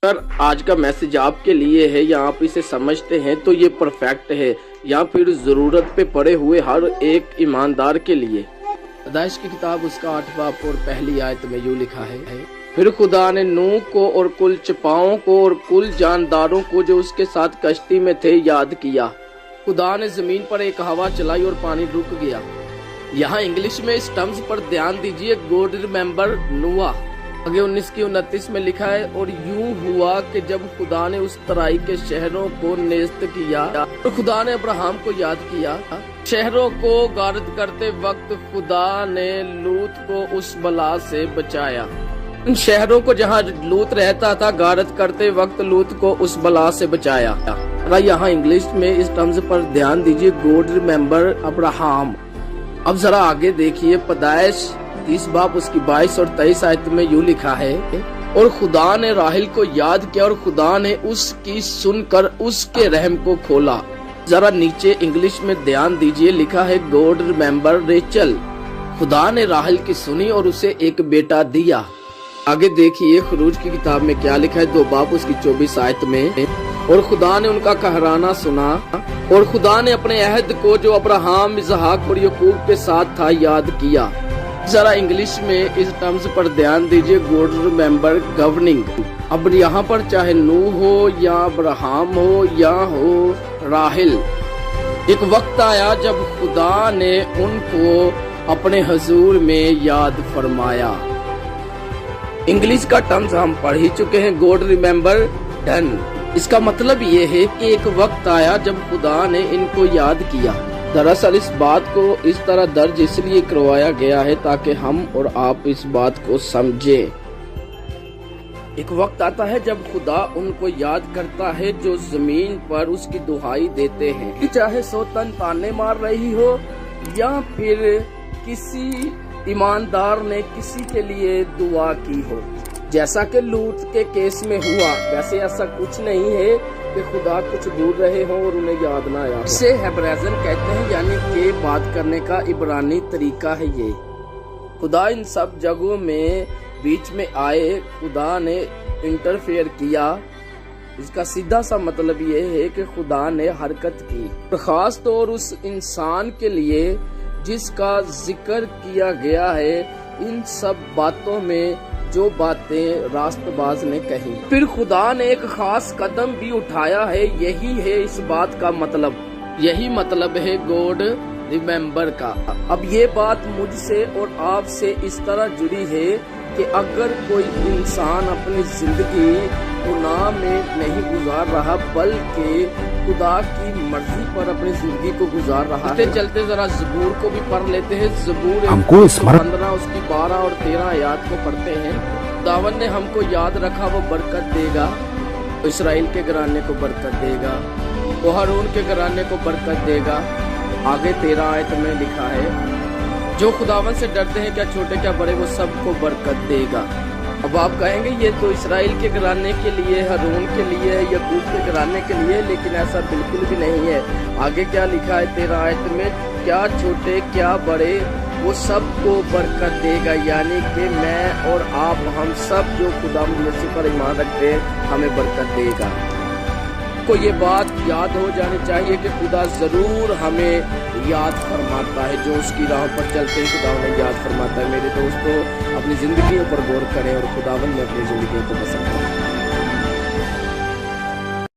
अगर आज का मैसेज आपके लिए है या आप इसे समझते हैं तो ये परफेक्ट है, या फिर जरूरत पे पड़े हुए हर एक ईमानदार के लिए। पैदाइश की किताब उसका 8वां बाब और पहली आयत में यूं लिखा है, फिर खुदा ने नूह को और कुल चपाओं को और कुल जानदारों को जो उसके साथ कश्ती में थे याद किया। खुदा ने जमीन पर एक हवा चलाई और पानी रुक गया। यहाँ इंग्लिश में इस टर्म्स पर ध्यान दीजिए, गॉड रिमेम्बर नोआ। आगे 19:29 में लिखा है, और यूं हुआ कि जब खुदा ने उस तराई के शहरों को नेस्त किया तो खुदा ने अब्राहम को याद किया। शहरों को गारद करते वक्त खुदा ने लूत को उस बला से बचाया। उन शहरों को जहाँ लूत रहता था गारद करते वक्त लूत को उस बला से बचाया। यहाँ इंग्लिश में इस टर्म्स पर ध्यान दीजिए, गॉड रिमेम्बर अब्राहम। अब जरा आगे देखिए, पैदाइश 30 बाब उसकी 22 और 23 आयत में यूं लिखा है, और खुदा ने राहिल को याद किया और खुदा ने उसकी सुनकर उसके रहम को खोला। जरा नीचे इंग्लिश में ध्यान दीजिए, लिखा है गॉड रिमेम्बर रेचल। खुदा ने राहिल की सुनी और उसे एक बेटा दिया। आगे देखिए खरूज की किताब में क्या लिखा है, 2 बाब उसकी 24 आयत में, और खुदा ने उनका कहराना सुना और खुदा ने अपने अहद को जो अब्राहम, इसहाक और याकूब के साथ था याद किया। जरा इंग्लिश में इस टर्म्स पर ध्यान दीजिए, गॉड रिमेम्बर गवर्निंग। अब यहाँ पर चाहे नूह हो या अब्राहम हो या हो राहिल, एक वक्त आया जब खुदा ने उनको अपने हुजूर में याद फरमाया। इंग्लिश का टर्म्स हम पढ़ ही चुके हैं, गॉड रिमेम्बर डन। इसका मतलब ये है कि एक वक्त आया जब खुदा ने इनको याद किया। दरअसल इस बात को इस तरह दर्ज इसलिए करवाया गया है ताकि हम और आप इस बात को समझें। एक वक्त आता है जब खुदा उनको याद करता है जो जमीन पर उसकी दुहाई देते हैं, चाहे 100 तन ताने मार रही हो या फिर किसी ईमानदार ने किसी के लिए दुआ की हो, जैसा कि लूत के केस में हुआ। वैसे ऐसा कुछ नहीं है कि खुदा कुछ भूल रहे हों और उन्हें याद ना आया। इसे हेब्रेज़न कहते हैं, यानी कि बात करने का इब्रानी तरीका है ये। खुदा इन सब जगहों में बीच में आए, खुदा ने इंटरफेयर किया। इसका सीधा सा मतलब ये है कि खुदा ने हरकत की, खास तौर उस इंसान के लिए जिसका जिक्र किया गया है। इन सब बातों में जो बातें रास्तबाज ने कही, फिर खुदा ने एक खास कदम भी उठाया है। यही है इस बात का मतलब, यही मतलब है गॉड रिमेम्बर का। अब ये बात मुझसे और आपसे इस तरह जुड़ी है कि अगर कोई इंसान अपनी जिंदगी गुनाह में नहीं गुजार रहा बल्कि खुदा की मर्जी पर अपनी जिंदगी को गुजार रहा है, चलते जरा ज़बूर को भी पढ़ लेते हैं। ज़बूर 15 उसकी 12 और 13 आयत को पढ़ते हैं। खुदावन ने हमको याद रखा, वो बरकत देगा, तो इसराइल के घराने को बरकत देगा, वो हारून के घराने को बरकत देगा। आगे 13 आयत में लिखा है, जो खुदावन से डरते हैं, क्या छोटे क्या बड़े, वो सबको बरकत देगा। अब आप कहेंगे ये तो इसराइल के घराने के लिए, हारून के लिए, याकूब के घराने के लिए, लेकिन ऐसा बिल्कुल भी नहीं है। आगे क्या लिखा है 13 आयत में, क्या छोटे क्या बड़े, वो सबको बरकत देगा। यानी कि मैं और आप, हम सब जो खुदा मसीह पर ईमान रखते हैं, हमें बरकत देगा। को ये बात याद हो जानी चाहिए कि खुदा जरूर हमें याद फरमाता है। जो उसकी राह पर चलते हैं खुदा उन्हें याद फरमाता है। मेरे दोस्तों, अपनी जिंदगी पर गौर करें और खुदावन में अपनी जिंदगी को पसंद करें।